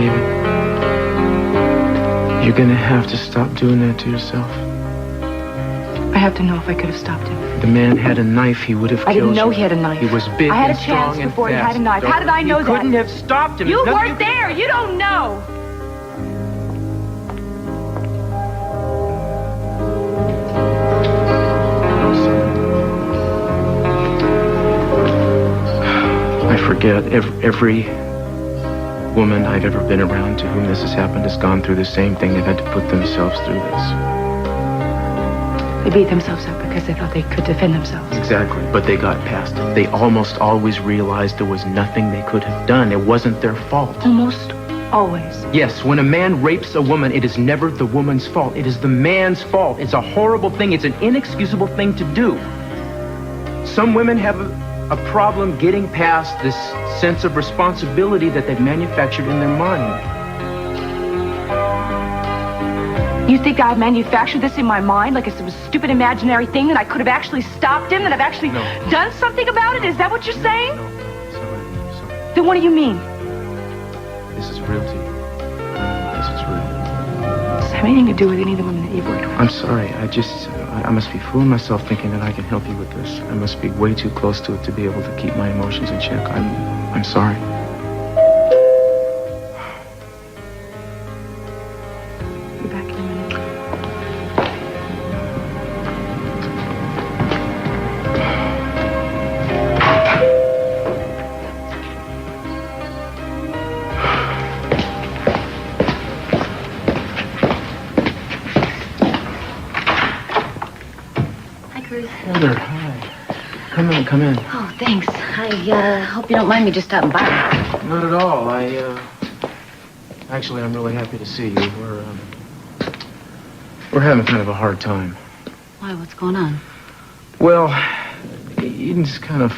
David, you're gonna have to stop doing that to yourself. I have to know if I could have stopped him. The man had a knife. He would have killed you. I didn't know he had a knife. He was big I had and a chance strong before and he fast. had a knife. How did I know that? You couldn't have stopped him. You There's nothing weren't there. You don't know. I forget. Every woman I've ever been around to whom this has happened has gone through the same thing. They've had to put themselves through this. They beat themselves up because they thought they could defend themselves. Exactly, but they got past it. They almost always realized there was nothing they could have done. It wasn't their fault. Almost always. Yes, when a man rapes a woman, it is never the woman's fault. It is the man's fault. It's a horrible thing. It's an inexcusable thing to do. Some women have a problem getting past this sense of responsibility that they've manufactured in their mind. You think I manufactured this in my mind like it's some stupid imaginary thing that I could have actually stopped him, that I've actually done something about it? Is that what you're saying? No, sorry. Then what do you mean? This is real to you. This is real. Does it have anything to do with any of the women that you've worked with? I'm sorry. I must be fooling myself thinking that I can help you with this. I must be way too close to it to be able to keep my emotions in check. I'm sorry. Be back in a minute. Hi, Cruz. Heather, hi. Come in. Oh, thanks. I hope you don't mind me just stopping by. Not at all. Actually, I'm really happy to see you. We're having kind of a hard time. Why? What's going on? Well, Eden's kind of,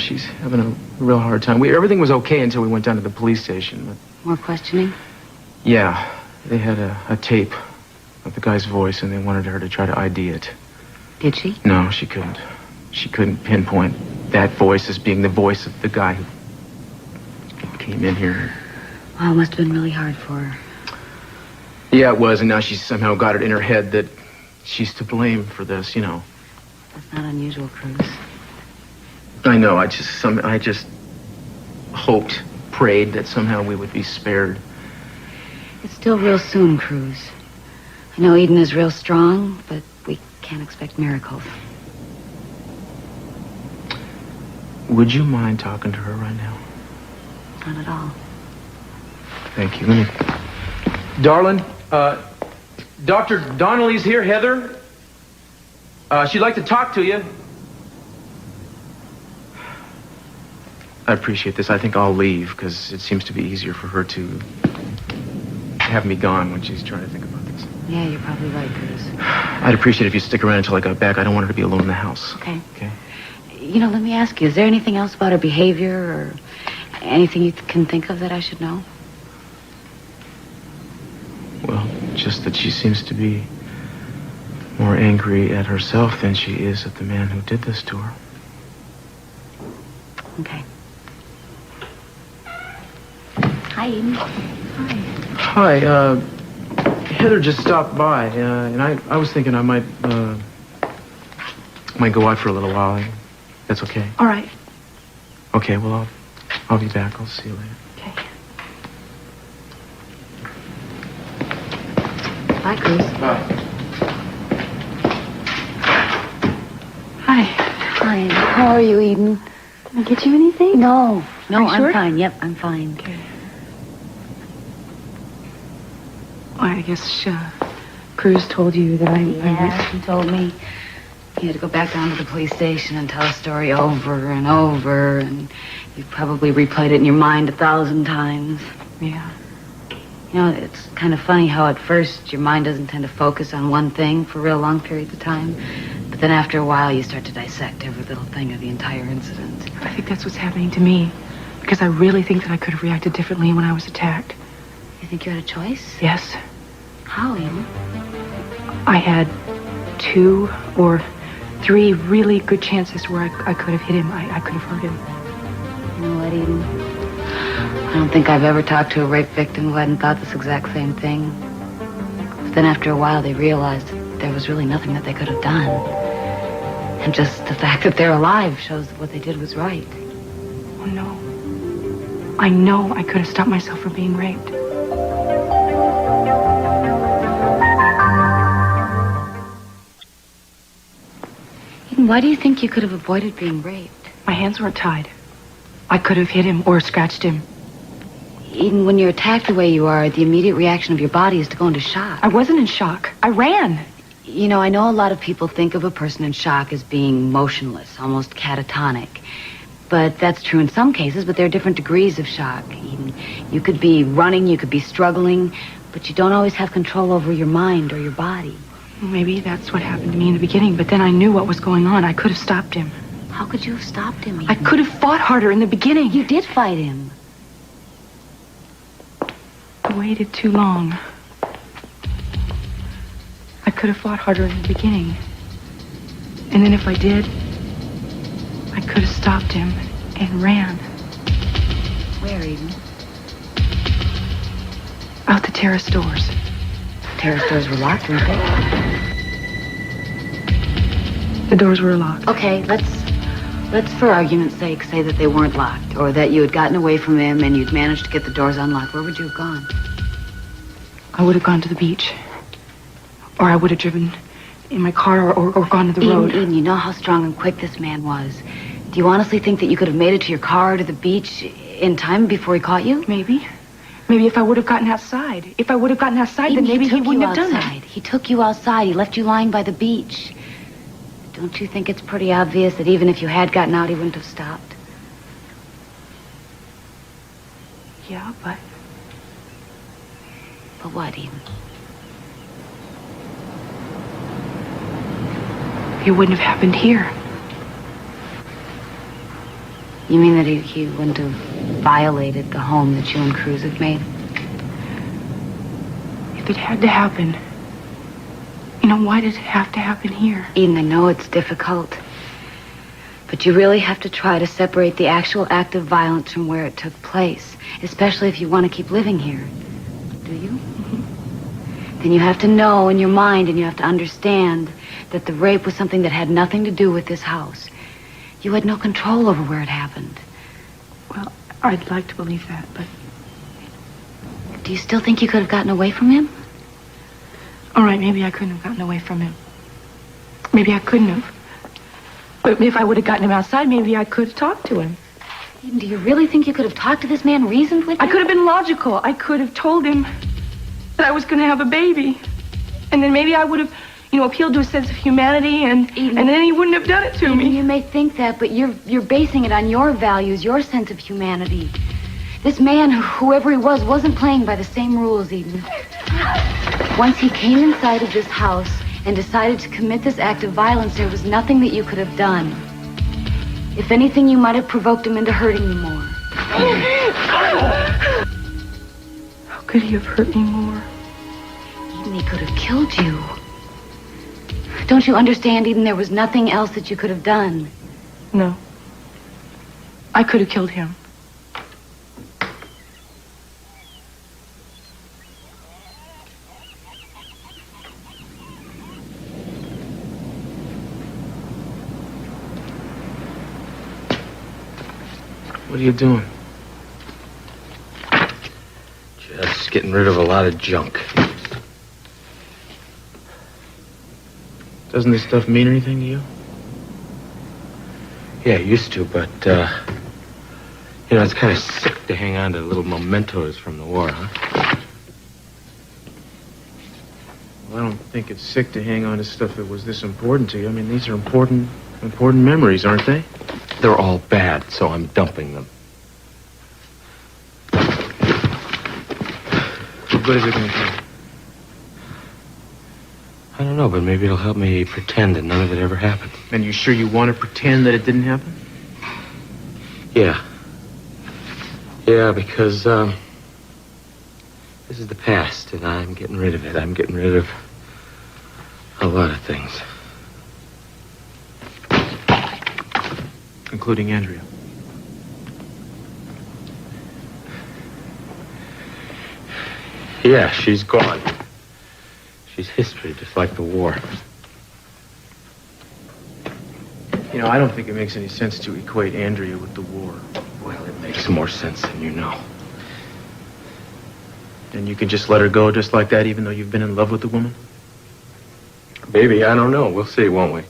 she's having a real hard time. Everything was okay until we went down to the police station. But More questioning? yeah, they had a tape of the guy's voice, and they wanted her to try to ID it. Did she? No, she couldn't. She couldn't pinpoint that voice as being the voice of the guy who came in here. Well, it must have been really hard for her. Yeah, it was, and now she's somehow got it in her head that she's to blame for this, That's not unusual, Cruz. I know, I just hoped, prayed that somehow we would be spared. It's still real soon, Cruz. I know Eden is real strong, but we can't expect miracles. Would you mind talking to her right now? Not at all. Thank you. Darling, Dr. Donnelly's here, Heather. She'd like to talk to you. I appreciate this. I think I'll leave because it seems to be easier for her to have me gone when she's trying to think about this. Yeah, you're probably right, Cruz. I'd appreciate it if you stick around until I got back. I don't want her to be alone in the house. Okay. Okay? Let me ask you, is there anything else about her behavior or anything you can think of that I should know? Well, just that she seems to be more angry at herself than she is at the man who did this to her. Okay. Hi, Eden. Hi, Heather just stopped by, and I was thinking I might go out for a little while. That's okay. All right. Okay, well, I'll be back. I'll see you later. Okay. Bye, Cruz. Bye. Hi. Hi. How are you, Eden? Can I get you anything? No, Are you I'm sure? fine. Yep, I'm fine. Okay. Well, I guess Cruz told you that I Yeah, she told me you had to go back down to the police station and tell a story over and over, and you probably replayed it in your mind 1,000 times. Yeah. It's kind of funny how at first your mind doesn't tend to focus on one thing for real long periods of time, but then after a while you start to dissect every little thing of the entire incident. I think that's what's happening to me. Because I really think that I could have reacted differently when I was attacked. You think you had a choice? Yes. How, Eden? I had 2 or 3 really good chances where I could have hit him. I could have hurt him. You know what, Eden? I don't think I've ever talked to a rape victim who hadn't thought this exact same thing. But then after a while, they realized there was really nothing that they could have done. And just the fact that they're alive shows that what they did was right. Oh, no. I know I could have stopped myself from being raped. Eden, why do you think you could have avoided being raped? My hands weren't tied. I could have hit him or scratched him. Eden, when you're attacked the way you are, the immediate reaction of your body is to go into shock. I wasn't in shock. I ran. You know, I know a lot of people think of a person in shock as being motionless, almost catatonic. But that's true in some cases, but there are different degrees of shock. Eden, you could be running, you could be struggling, but you don't always have control over your mind or your body. Maybe that's what happened to me in the beginning, but then I knew what was going on. I could have stopped him. How could you have stopped him, Eden? I could have fought harder in the beginning. You did fight him. I waited too long. I could have fought harder in the beginning. And then if I did, I could have stopped him and ran. Where, Eden? Out the terrace doors. Terrace doors were locked, weren't they? The doors were locked. Okay, let's for argument's sake say that they weren't locked, or that you had gotten away from him and you'd managed to get the doors unlocked. Where would you have gone? I would have gone to the beach. Or I would have driven in my car or gone to the road. Eden, you know how strong and quick this man was. Do you honestly think that you could have made it to your car or to the beach in time before he caught you? Maybe. Maybe if I would have gotten outside. If I would have gotten outside, Eden, then maybe he wouldn't have done that. He took you outside. He left you lying by the beach. Don't you think it's pretty obvious that even if you had gotten out, he wouldn't have stopped? Yeah, but... But what, Eden? It wouldn't have happened here. You mean that he wouldn't have violated the home that you and Cruz have made? If it had to happen, you know, why did it have to happen here? Eden, I know it's difficult, but you really have to try to separate the actual act of violence from where it took place, especially if you want to keep living here. Do you? Mm-hmm. Then you have to know in your mind and you have to understand that the rape was something that had nothing to do with this house. You had no control over where it happened. Well, I'd like to believe that, but... Do you still think you could have gotten away from him? All right, maybe I couldn't have gotten away from him. Maybe I couldn't have. But if I would have gotten him outside, maybe I could have talked to him. Eden, do you really think you could have talked to this man, reasoned with him? I could have been logical. I could have told him that I was going to have a baby. And then maybe I would have, you know, appealed to a sense of humanity, and then he wouldn't have done it to me. You may think that, but you're basing it on your values, your sense of humanity. This man, whoever he was, wasn't playing by the same rules, Eden. Once he came inside of this house and decided to commit this act of violence, there was nothing that you could have done. If anything, you might have provoked him into hurting you more. How could he have hurt me more? Eden, he could have killed you. Don't you understand, Eden? There was nothing else that you could have done. No. I could have killed him. What are you doing? Just getting rid of a lot of junk. Doesn't this stuff mean anything to you? Yeah, it used to, but, you know, it's kind of sick to hang on to little mementos from the war, huh? Well, I don't think it's sick to hang on to stuff that was this important to you. I mean, these are important memories, aren't they? They're all bad, so I'm dumping them. What good is it going to do? I don't know, but maybe it'll help me pretend that none of it ever happened. And you sure you want to pretend that it didn't happen? Yeah. Yeah, because, this is the past, and I'm getting rid of it. I'm getting rid of a lot of things. Including Andrea. Yeah, she's gone. She's history, just like the war. You know, I don't think it makes any sense to equate Andrea with the war. Well, it makes more sense than you know. And you can just let her go just like that, even though you've been in love with the woman? Baby, I don't know. We'll see, won't we?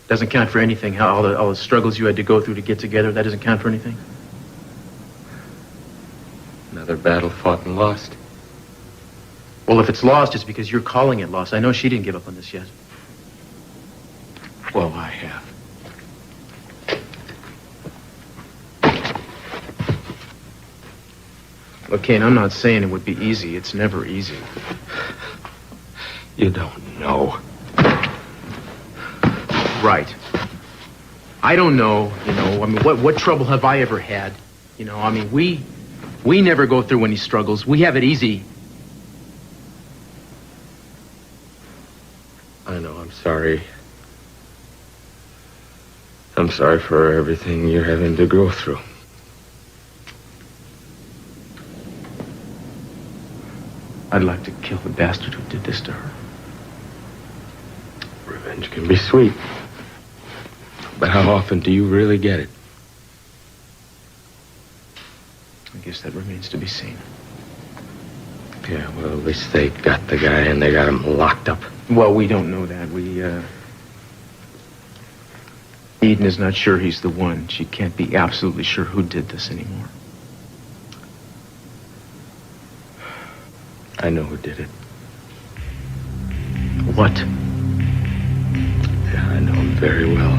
Doesn't count for anything. How all the struggles you had to go through to get together, that doesn't count for anything? Another battle fought and lost. Well, if it's lost, it's because you're calling it lost. I know she didn't give up on this yet. Well, I have. Okay, and I'm not saying it would be easy. It's never easy. You don't know. Right. I don't know, you know, I mean, what trouble have I ever had? You know, I mean, we never go through any struggles. We have it easy. I know, I'm sorry. I'm sorry for everything you're having to go through. I'd like to kill the bastard who did this to her. Revenge can be sweet. But how often do you really get it? I guess that remains to be seen. Yeah, well, at least they got the guy and they got him locked up. Well, we don't know that. Eden is not sure he's the one. She can't be absolutely sure who did this anymore. I know who did it. What? Yeah, I know him very well.